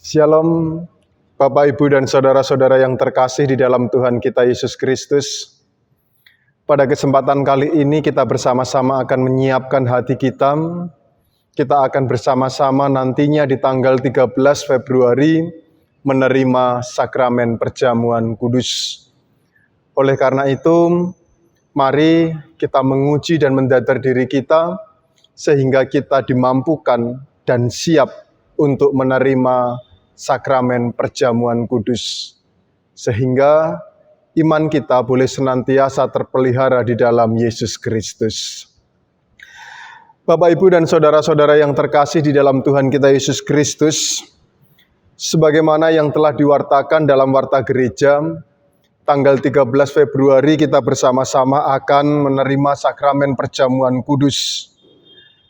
Shalom, Bapak, Ibu, dan saudara-saudara yang terkasih di dalam Tuhan kita Yesus Kristus. Pada kesempatan kali ini kita bersama-sama akan menyiapkan hati kita. Kita akan bersama-sama nantinya di tanggal 13 Februari menerima sakramen perjamuan kudus. Oleh karena itu, mari kita menguji dan mendadar diri kita sehingga kita dimampukan dan siap untuk menerima sakramen perjamuan kudus, sehingga iman kita boleh senantiasa terpelihara di dalam Yesus Kristus. Bapak, Ibu, dan saudara-saudara yang terkasih di dalam Tuhan kita Yesus Kristus, sebagaimana yang telah diwartakan dalam warta gereja, tanggal 13 Februari kita bersama-sama akan menerima sakramen perjamuan kudus.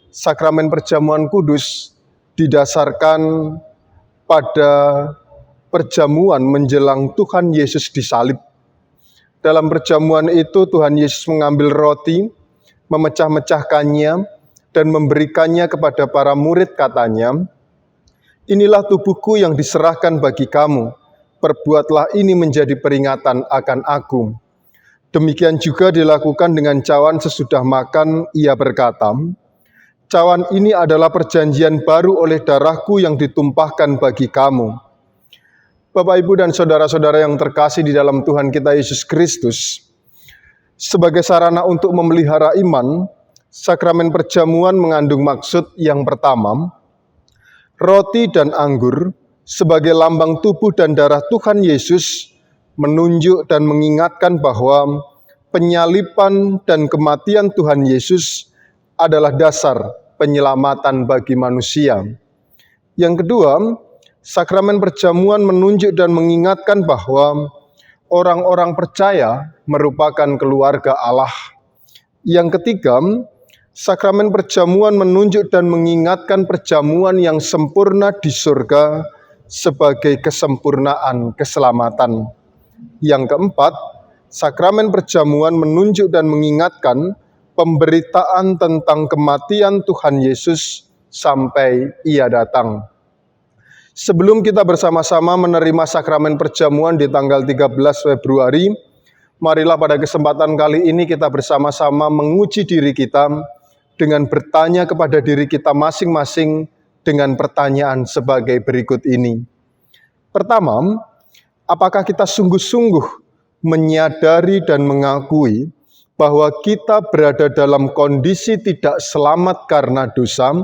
Sakramen perjamuan kudus didasarkan pada perjamuan menjelang Tuhan Yesus disalib. Dalam perjamuan itu Tuhan Yesus mengambil roti, memecah-mecahkannya, dan memberikannya kepada para murid, katanya, "Inilah tubuhku yang diserahkan bagi kamu, perbuatlah ini menjadi peringatan akan aku." Demikian juga dilakukan dengan cawan sesudah makan, ia berkata, "Cawan ini adalah perjanjian baru oleh darahku yang ditumpahkan bagi kamu." Bapak, Ibu, dan saudara-saudara yang terkasih di dalam Tuhan kita Yesus Kristus, sebagai sarana untuk memelihara iman, sakramen perjamuan mengandung maksud yang pertama, roti dan anggur sebagai lambang tubuh dan darah Tuhan Yesus menunjuk dan mengingatkan bahwa penyaliban dan kematian Tuhan Yesus adalah dasar penyelamatan bagi manusia. Yang kedua, sakramen perjamuan menunjuk dan mengingatkan bahwa orang-orang percaya merupakan keluarga Allah. Yang ketiga, sakramen perjamuan menunjuk dan mengingatkan perjamuan yang sempurna di surga sebagai kesempurnaan keselamatan. Yang keempat, sakramen perjamuan menunjuk dan mengingatkan pemberitaan tentang kematian Tuhan Yesus sampai Ia datang. Sebelum kita bersama-sama menerima sakramen perjamuan di tanggal 13 Februari, marilah pada kesempatan kali ini kita bersama-sama menguji diri kita dengan bertanya kepada diri kita masing-masing dengan pertanyaan sebagai berikut ini. Pertama, apakah kita sungguh-sungguh menyadari dan mengakui bahwa kita berada dalam kondisi tidak selamat karena dosa,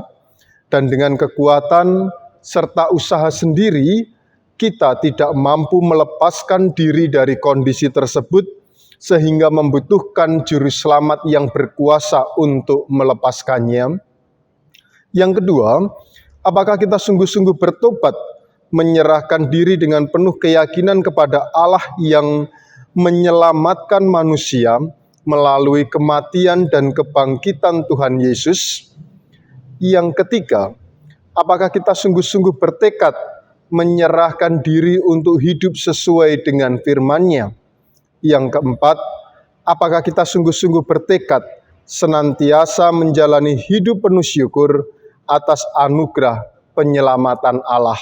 dan dengan kekuatan serta usaha sendiri, kita tidak mampu melepaskan diri dari kondisi tersebut, sehingga membutuhkan juru selamat yang berkuasa untuk melepaskannya. Yang kedua, apakah kita sungguh-sungguh bertobat, menyerahkan diri dengan penuh keyakinan kepada Allah yang menyelamatkan manusia melalui kematian dan kebangkitan Tuhan Yesus. Yang ketiga, apakah kita sungguh-sungguh bertekad menyerahkan diri untuk hidup sesuai dengan firman-Nya? Yang keempat, apakah kita sungguh-sungguh bertekad senantiasa menjalani hidup penuh syukur atas anugerah penyelamatan Allah?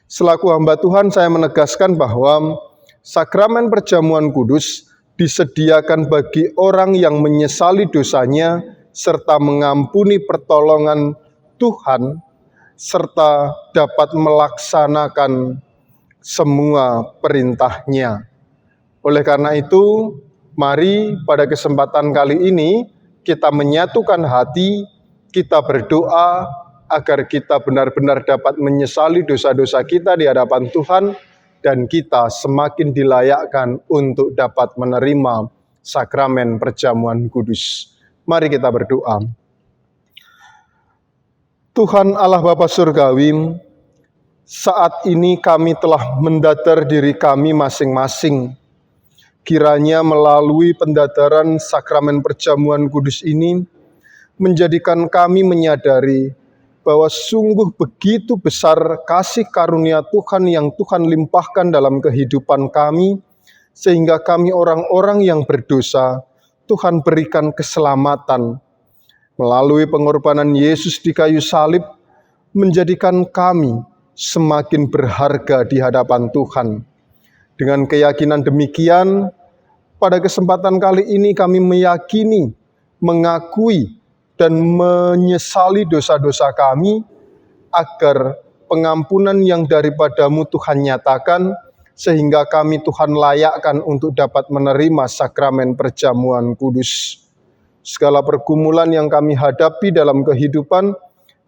Selaku hamba Tuhan, saya menegaskan bahwa sakramen perjamuan kudus disediakan bagi orang yang menyesali dosanya serta mengampuni pertolongan Tuhan serta dapat melaksanakan semua perintah-Nya. Oleh karena itu, mari pada kesempatan kali ini kita menyatukan hati, kita berdoa agar kita benar-benar dapat menyesali dosa-dosa kita di hadapan Tuhan, dan kita semakin dilayakkan untuk dapat menerima sakramen perjamuan kudus. Mari kita berdoa. Tuhan Allah Bapa Surgawi, saat ini kami telah mendadar diri kami masing-masing. Kiranya melalui pendadaran sakramen perjamuan kudus ini, menjadikan kami menyadari bahwa sungguh begitu besar kasih karunia Tuhan yang Tuhan limpahkan dalam kehidupan kami, sehingga kami orang-orang yang berdosa, Tuhan berikan keselamatan. Melalui pengorbanan Yesus di kayu salib, menjadikan kami semakin berharga di hadapan Tuhan. Dengan keyakinan demikian, pada kesempatan kali ini kami meyakini, mengakui, dan menyesali dosa-dosa kami, agar pengampunan yang daripadamu Tuhan nyatakan, sehingga kami Tuhan layakkan untuk dapat menerima sakramen perjamuan kudus. Segala pergumulan yang kami hadapi dalam kehidupan,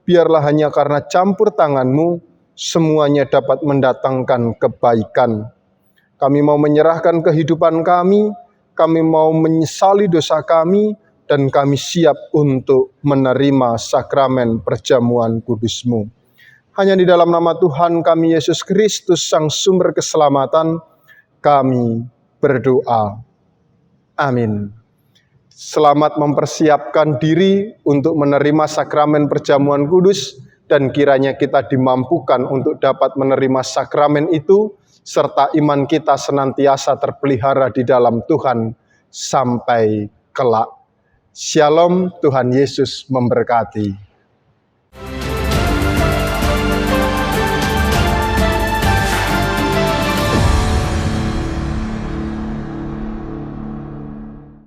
biarlah hanya karena campur tangan-Mu, semuanya dapat mendatangkan kebaikan. Kami mau menyerahkan kehidupan kami mau menyesali dosa kami, dan kami siap untuk menerima sakramen perjamuan kudus-Mu. Hanya di dalam nama Tuhan kami Yesus Kristus, Sang Sumber Keselamatan, kami berdoa. Amin. Selamat mempersiapkan diri untuk menerima sakramen perjamuan kudus, dan kiranya kita dimampukan untuk dapat menerima sakramen itu, serta iman kita senantiasa terpelihara di dalam Tuhan sampai kelak. Shalom, Tuhan Yesus memberkati.